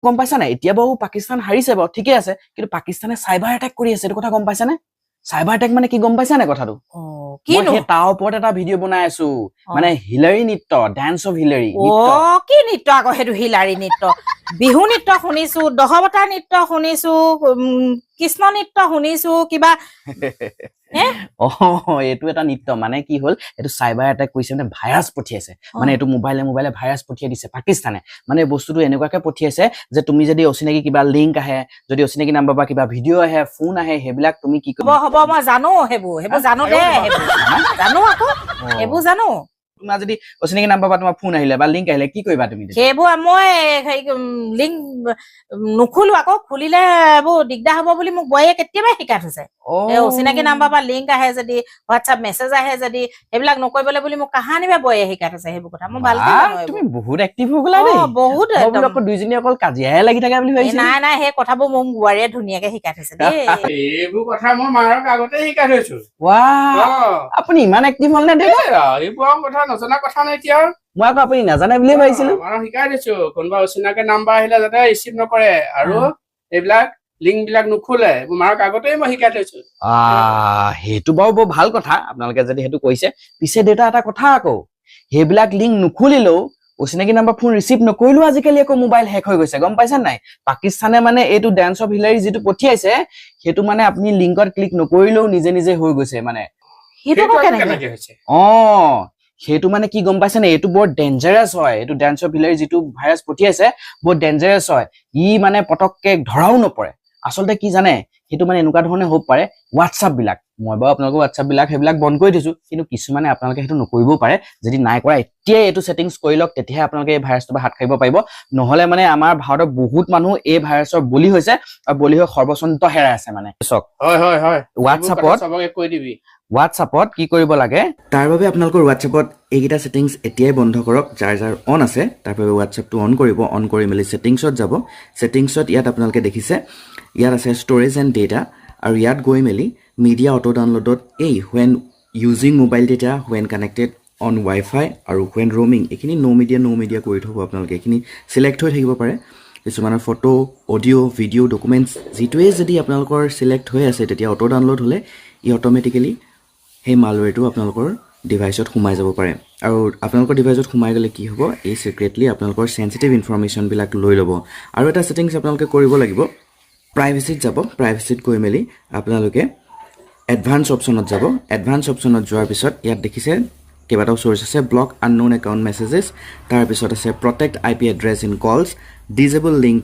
গম পাইছা নাই এতিয়া বাৰু পাকিস্তান হাৰিছে বাৰু ঠিকে আছে কিন্তু পাকিস্তানে সাইবাৰ অ্যাটাক কৰি আছে এইটো কথা গম পাইছা নে সাইবাৰ অ্যাটাক মানে কি গম পাইছা নাই কথাটো মই সেই তাৰ ওপৰত এটা ভিডিঅ' বনাই আছো মানে হিলাৰী নৃত্য ডান্স অফ হিলাৰী নৃত্য কি নৃত্য আকৌ সেইটো হিলাৰী নৃত্য বিহু নৃত্য শুনিছো দহবতাৰ নৃত্য শুনিছো কৃষ্ণ নৃত্য শুনিছো কিবা এইটো এটা নৃত্য মানে কি হল এইটো সাইবাৰ অ্যাটাক কৰিছে মানে ভাইৰাছ পঠিয়াইছে মানে এইটো মোবাইলে ভাইৰাছ পঠিয়াই দিছে পাকিস্তানে মানে বস্তুটো এনেকুৱাকে পঠিয়াইছে যে তুমি যদি অচিনাকি কিবা লিংক আহে যদি অচিনাকি নাম্বাৰ বা কিবা ভিডিঅ' আহে ফোন আহে সেইবিলাক তুমি কি হ'ব মই জানো সেইবোৰ জানো দে জানো আকৌ সেইবোৰ জানো তোমাৰ যদি অচিনাকি নাম্বাৰ বা তোমাৰ ফোন আহিলে বা লিংক আহিলে কি কৰিবা তুমি সেইবোৰ মই লিংক নুখোলো আকৌ খুলিলে এইবোৰ দিগদাৰ হ'ব বুলি মোক বয়ে কেতিয়াবাই শিকাই থৈছে অচিনাকি নাম্বাৰ বা লিংক আহে যদি হোৱাটছআপ মেছেজ আহে যদি সেইবিলাক নকৰিবলৈ বুলি মোক কাহানিবা বয়ে শিকাই থৈছে সেইবোৰ কথা মই ভালকে জানো তুমি বহুত এক্টিভ হৈ গলা দেই বহুত আকৌ দুইজনী অকল কাজিয়াহে লাগি থাকে বুলি ভাবিছিলো নাই সেই কথাবোৰ মোক বোৱাৰীয়ে ধুনীয়াকে শিকাই থৈছে দেই এইবোৰ কথা মই মাৰক আগতে শিকাই থৈছো আপুনি ইমান এক্টিভ হল নে দেই এইবোৰ কথা নজনা কথা নাই এতিয়া মই আকৌ আপুনি নাজানে বুলিয়ে ভাবিছিলো মাৰক শিকাই দিছো কোনোবা অচিনাকি নাম্বাৰ আহিলে যাতে ৰিচিভ নকৰে আৰু এইবিলাক লিংক বিলাক নুখোলে মাৰক আগতেই মই শিকাই থৈছো সেইটো বাৰু বৰ ভাল কথা আপোনালোকে যদি সেইটো কৈছে পিছে দেউতা এটা কথা আকৌ সেইবিলাক লিংক নুখুলিলেও অচিনাকি নাম্বাৰ ফোন ৰিচিভ নকৰিলেও আজিকালি আকৌ মোবাইল হেক হৈ গৈছে গম পাইছা নাই পাকিস্তানে মানে এইটো ডান্স অফ হিলাৰী যিটো পঠিয়াইছে সেইটো মানে আপুনি লিংকত ক্লিক নকৰিলেও নিজে নিজে হৈ গৈছে মানে সেইটো মানে কি গম পাইছে নে এইটো বৰ ডেঞ্জাৰাছ হয় এইটো ডান্স অফ হিলাৰী যিটো ভাইৰাছ পঠিয়াইছে বৰ ডেঞ্জাৰাছ হয় ই মানে পটককে ধৰাও নপৰে আচলতে কি জানে সেইটো মানে এনেকুৱা ধৰণে হ'ব পাৰে হোৱাটছআপ বিলাক মই বাৰু আপোনালোকৰ হোৱাটছআপ বিলাক সেইবিলাক বন্ধ কৰি দিছো কিন্তু কিছুমানে আপোনালোকে সেইটো নকৰিবও পাৰে যদি নাই কৰা এতিয়াই এইটো সেটিংছ কৰি লওক তেতিয়াহে আপোনালোকে এই ভাইৰাছটোৰ পৰা হাত সাৰিব পাৰিব নহলে মানে আমাৰ ভাৰতৰ বহুত মানুহ এই ভাইৰাছৰ বলি হৈছে আৰু বলি হৈ সৰ্বচন্ত হেৰাই আছে মানে চক হয় হোৱাটছআপত সবকে কৈ দিবি হোৱাটছআপত কি কৰিব লাগে তাৰ বাবে আপোনালোকৰ হোৱাটছআপত এইকেইটা সেটিংছ এতিয়াই বন্ধ কৰক যাৰ যাৰ অন আছে তাৰ বাবে হোৱাটছআপটো অন কৰিব অন কৰি মেলি সেটিংছত যাব সেটিংছত ইয়াত আপোনালোকে দেখিছে ইয়াত আছে ষ্ট'ৰেজ এণ্ড ডেটা আৰু ইয়াত গৈ মেলি মিডিয়া অটো ডাউনলোডত when using mobile data when connected on wifi আৰু হুৱেন ৰ'মিং এইখিনি ন' মিডিয়া কৰি থ'ব আপোনালোকে এইখিনি চিলেক্ট হৈ থাকিব পাৰে কিছুমানৰ ফটো অডিঅ' ভিডিঅ' ডকুমেণ্টছ যিটোৱে যদি আপোনালোকৰ চিলেক্ট হৈ আছে তেতিয়া অটো ডাউনলোড হ'লে ই অট'মেটিকেলি সেই মালৱেৰটো আপোনালোকৰ ডিভাইচত সোমাই যাব পাৰে আৰু আপোনালোকৰ ডিভাইচত সোমাই গ'লে কি হ'ব এই চিক্ৰেটলি আপোনালোকৰ চেঞ্চিটিভ ইনফৰমেশ্যনবিলাক লৈ ল'ব আৰু এটা ছেটিংছ আপোনালোকে কৰিব লাগিব প্ৰাইভেচিত যাব প্ৰাইভেচিত গৈ মেলি আপোনালোকে এডভান্স অপশ্যনত যাব এডভান্স অপশ্যনত যোৱাৰ পিছত ইয়াত দেখিছে কেইবাটাও চ'ৰ্চ আছে ব্লক আননোন একাউণ্ট মেছেজেছ তাৰপিছত আছে protect IP address in calls disable link